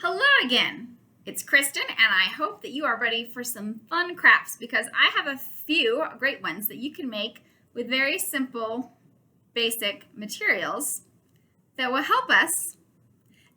Hello again. It's Kristen, and I hope that you are ready for some fun crafts because I have a few great ones that you can make with very simple, basic materials that will help us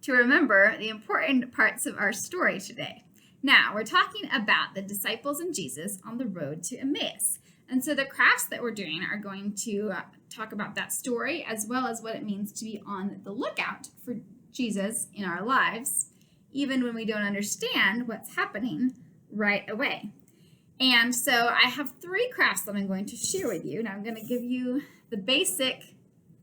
to remember the important parts of our story today. Now, we're talking about the disciples and Jesus on the road to Emmaus. And so the crafts that we're doing are going to talk about that story as well as what it means to be on the lookout for Jesus in our lives, even when we don't understand what's happening right away. And so I have 3 crafts that I'm going to share with you. Now I'm going to give you the basic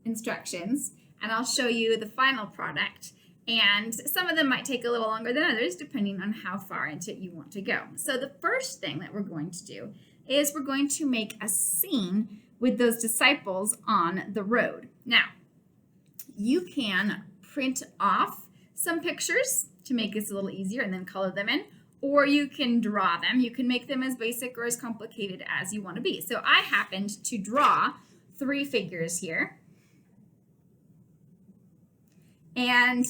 instructions, and I'll show you the final product. And some of them might take a little longer than others, depending on how far into it you want to go. So the first thing that we're going to do is we're going to make a scene with those disciples on the road. Now, you can print off some pictures to make this a little easier and then color them in, or you can draw them. You can make them as basic or as complicated as you want to be. So I happened to draw 3 figures here, and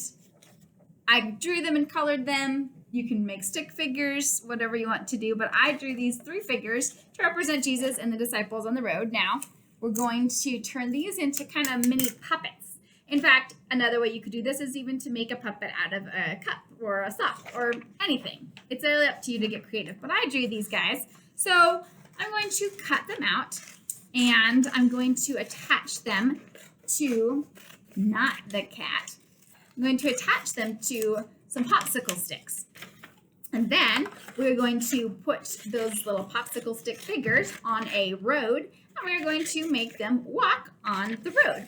I drew them and colored them. You can make stick figures, whatever you want to do, but I drew these 3 figures to represent Jesus and the disciples on the road. Now, we're going to turn these into kind of mini puppets. In fact, another way you could do this is even to make a puppet out of a cup or a sock or anything. It's really up to you to get creative, but I drew these guys. So I'm going to cut them out, and I'm going to attach them to, not the cat, I'm going to attach them to some popsicle sticks. And then we're going to put those little popsicle stick figures on a road, and we're going to make them walk on the road.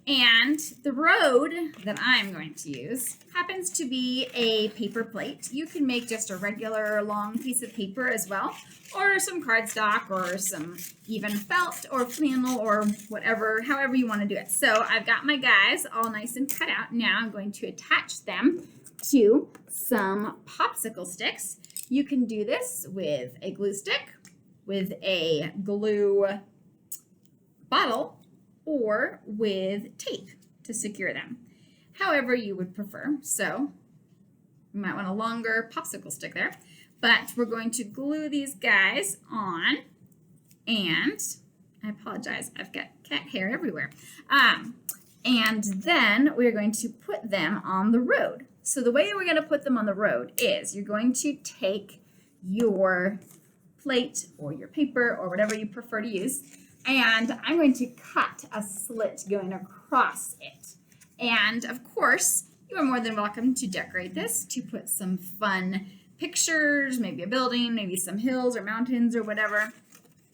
And the road that I'm going to use happens to be a paper plate. You can make just a regular long piece of paper as well, or some cardstock, or some even felt or flannel or whatever, however you want to do it. So I've got my guys all nice and cut out. Now I'm going to attach them to some popsicle sticks. You can do this with a glue stick, with a glue bottle, or with tape to secure them, however you would prefer. So you might want a longer popsicle stick there, but we're going to glue these guys on, and I apologize, I've got cat hair everywhere. And then we're going to put them on the road. So the way we're going to put them on the road is you're going to take your plate or your paper or whatever you prefer to use, and I'm going to cut a slit going across it. And of course, you are more than welcome to decorate this, to put some fun pictures, maybe a building, maybe some hills or mountains or whatever.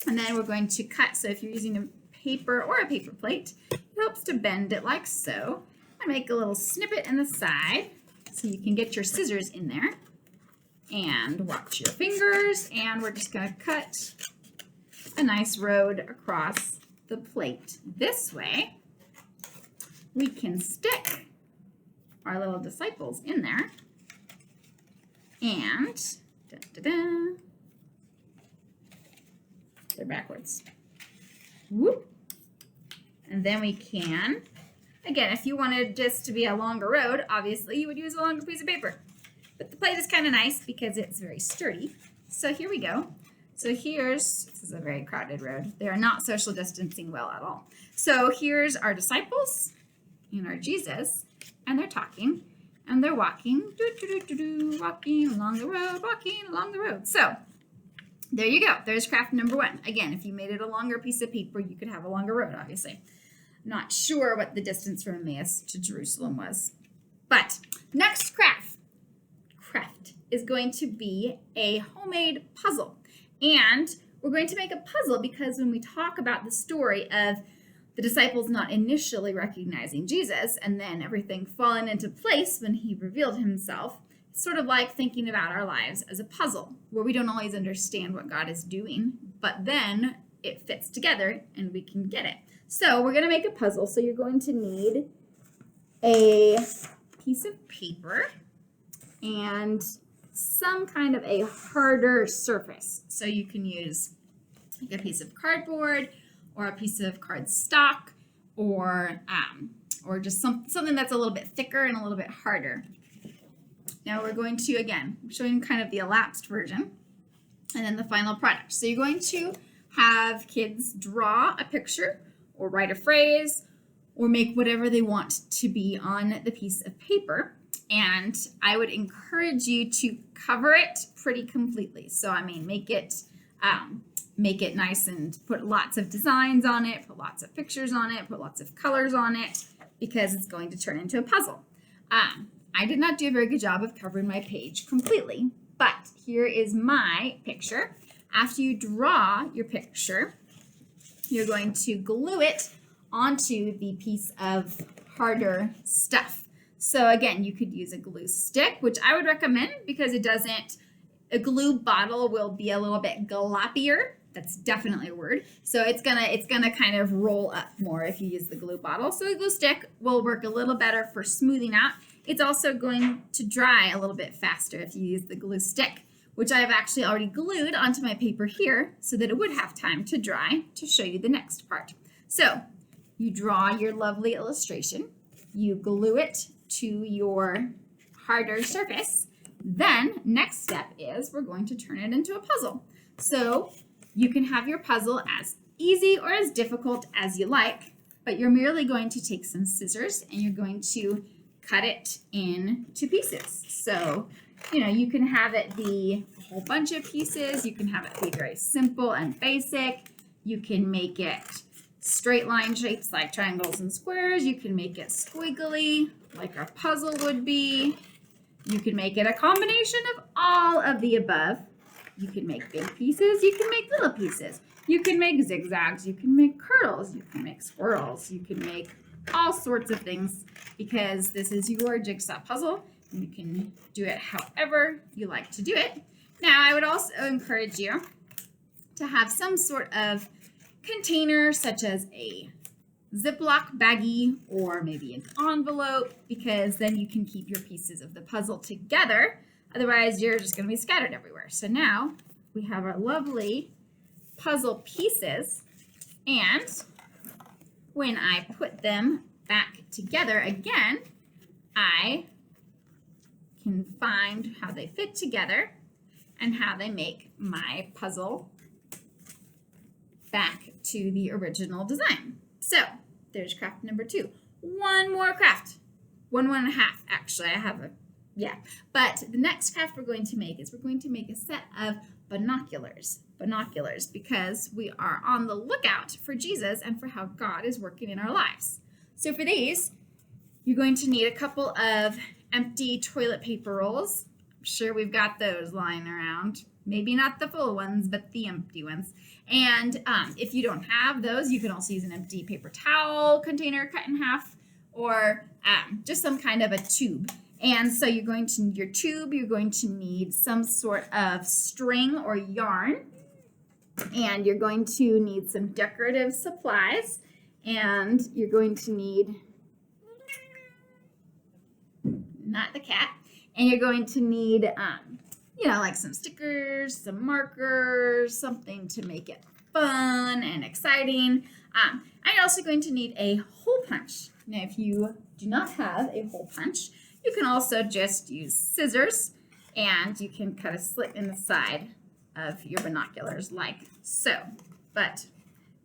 And then we're going to cut, so if you're using a paper or a paper plate, it helps to bend it like so. I make a little snippet in the side so you can get your scissors in there. And watch your fingers, and we're just going to cut a nice road across the plate. This way, we can stick our little disciples in there, and they're backwards. Whoop. And then we can, again, if you wanted this to be a longer road, obviously you would use a longer piece of paper. But the plate is kind of nice because it's very sturdy. So here we go. So this is a very crowded road. They are not social distancing well at all. So here's our disciples and our Jesus, and they're talking, and they're walking, walking along the road, walking along the road. So there you go. There's craft number 1. Again, if you made it a longer piece of paper, you could have a longer road, obviously. Not sure what the distance from Emmaus to Jerusalem was. But next craft is going to be a homemade puzzle. And we're going to make a puzzle because when we talk about the story of the disciples not initially recognizing Jesus and then everything falling into place when he revealed himself, it's sort of like thinking about our lives as a puzzle where we don't always understand what God is doing, but then it fits together and we can get it. So we're going to make a puzzle. So you're going to need a piece of paper and some kind of a harder surface. So you can use like a piece of cardboard or a piece of cardstock or just something that's a little bit thicker and a little bit harder. Now we're going to, again, I'm showing kind of the elapsed version and then the final product. So you're going to have kids draw a picture or write a phrase or make whatever they want to be on the piece of paper. And I would encourage you to cover it pretty completely. So, I mean, make it nice and put lots of designs on it, put lots of pictures on it, put lots of colors on it, because it's going to turn into a puzzle. I did not do a very good job of covering my page completely, but here is my picture. After you draw your picture, you're going to glue it onto the piece of harder stuff. So again, you could use a glue stick, which I would recommend because a glue bottle will be a little bit gloppier. That's definitely a word. So it's gonna kind of roll up more if you use the glue bottle. So the glue stick will work a little better for smoothing out. It's also going to dry a little bit faster if you use the glue stick, which I have actually already glued onto my paper here so that it would have time to dry to show you the next part. So you draw your lovely illustration, you glue it to your harder surface. Then next step is we're going to turn it into a puzzle. So you can have your puzzle as easy or as difficult as you like, but you're merely going to take some scissors and you're going to cut it into pieces. So, you can have it be a whole bunch of pieces. You can have it be very simple and basic. You can make it straight line shapes like triangles and squares. You can make it squiggly like our puzzle would be. You can make it a combination of all of the above. You can make big pieces. You can make little pieces. You can make zigzags. You can make curls. You can make swirls. You can make all sorts of things because this is your jigsaw puzzle. And you can do it however you like to do it. Now, I would also encourage you to have some sort of container such as a Ziploc baggie or maybe an envelope, because then you can keep your pieces of the puzzle together. Otherwise, you're just going to be scattered everywhere. So now we have our lovely puzzle pieces, and when I put them back together again, I can find how they fit together and how they make my puzzle back to the original design. So there's craft number 2. One more craft. One and a half, actually. I have a, But the next craft we're going to make is we're going to make a set of binoculars. Binoculars, because we are on the lookout for Jesus and for how God is working in our lives. So for these, you're going to need a couple of empty toilet paper rolls. I'm sure we've got those lying around. Maybe not the full ones, but the empty ones. And if you don't have those, you can also use an empty paper towel container cut in half, or just some kind of a tube. And so you're going to need your tube, you're going to need some sort of string or yarn, and you're going to need some decorative supplies, and you're going to need, not the cat, and you're going to need, like some stickers, some markers, something to make it fun and exciting. And you're also going to need a hole punch. Now, if you do not have a hole punch, you can also just use scissors, and you can cut a slit in the side of your binoculars like so. But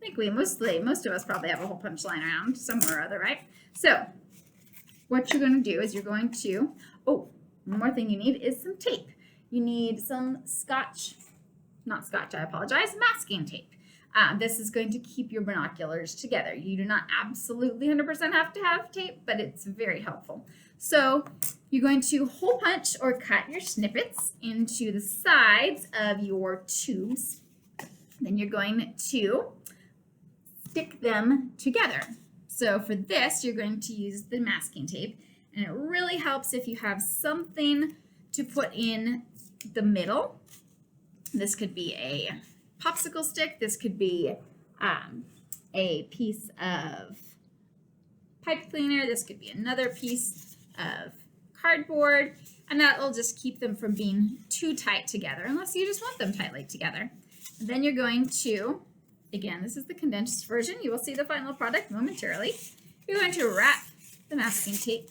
I think most of us probably have a hole punch lying around somewhere or other, right? So what you're going to do is you're going to, one more thing you need is some tape. You need some masking tape. This is going to keep your binoculars together. You do not absolutely 100% have to have tape, but it's very helpful. So you're going to hole punch or cut your snippets into the sides of your tubes. Then you're going to stick them together. So for this, you're going to use the masking tape, and it really helps if you have something to put in the middle. This could be a popsicle stick. This could be a piece of pipe cleaner. This could be another piece of cardboard, and that will just keep them from being too tight together unless you just want them tightly together. And then you're going to, again, this is the condensed version. You will see the final product momentarily. You're going to wrap the masking tape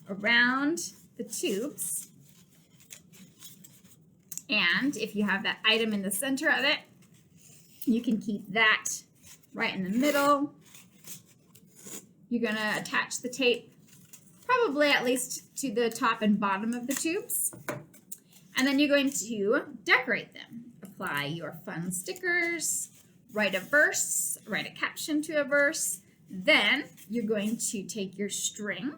around the tubes. And if you have that item in the center of it, you can keep that right in the middle. You're going to attach the tape probably at least to the top and bottom of the tubes. And then you're going to decorate them. Apply your fun stickers, write a verse, write a caption to a verse. Then you're going to take your string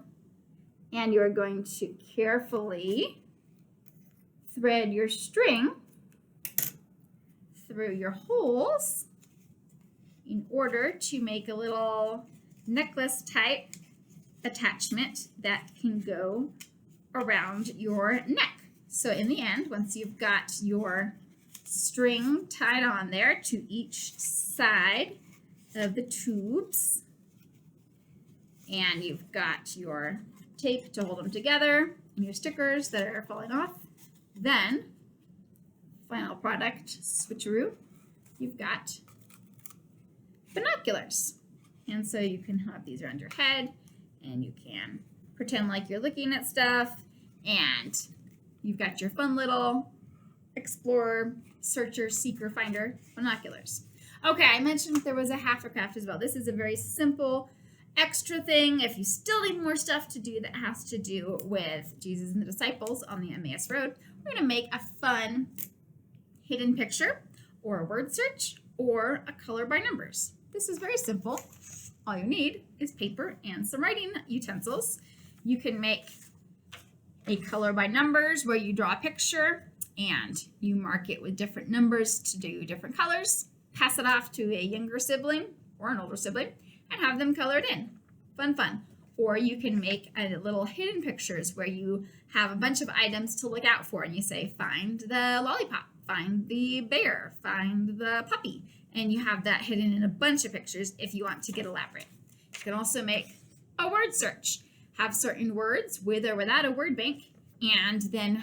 and you're going to carefully thread your string through your holes in order to make a little necklace type attachment that can go around your neck. So in the end, once you've got your string tied on there to each side of the tubes, and you've got your tape to hold them together and your stickers that are falling off, then final product switcheroo, you've got binoculars. And so you can have these around your head and you can pretend like you're looking at stuff, and you've got your fun little explorer, searcher, seeker, finder binoculars. Okay, I mentioned there was a half a craft as well. This is a very simple extra thing. If you still need more stuff to do that has to do with Jesus and the disciples on the Emmaus Road, we're going to make a fun hidden picture or a word search or a color by numbers. This is very simple. All you need is paper and some writing utensils. You can make a color by numbers where you draw a picture and you mark it with different numbers to do different colors, pass it off to a younger sibling or an older sibling, and have them colored in. Fun, fun. Or you can make a little hidden pictures where you have a bunch of items to look out for and you say, find the lollipop, find the bear, find the puppy. And you have that hidden in a bunch of pictures if you want to get elaborate. You can also make a word search. Have certain words with or without a word bank, and then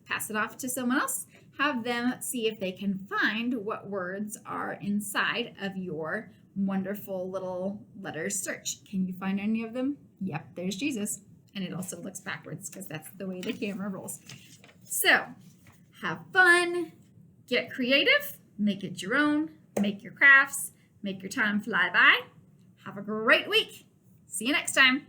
pass it off to someone else. Have them see if they can find what words are inside of your wonderful little letters search. Can you find any of them? Yep, there's Jesus. And it also looks backwards because that's the way the camera rolls. So have fun, get creative, make it your own, make your crafts, make your time fly by. Have a great week. See you next time.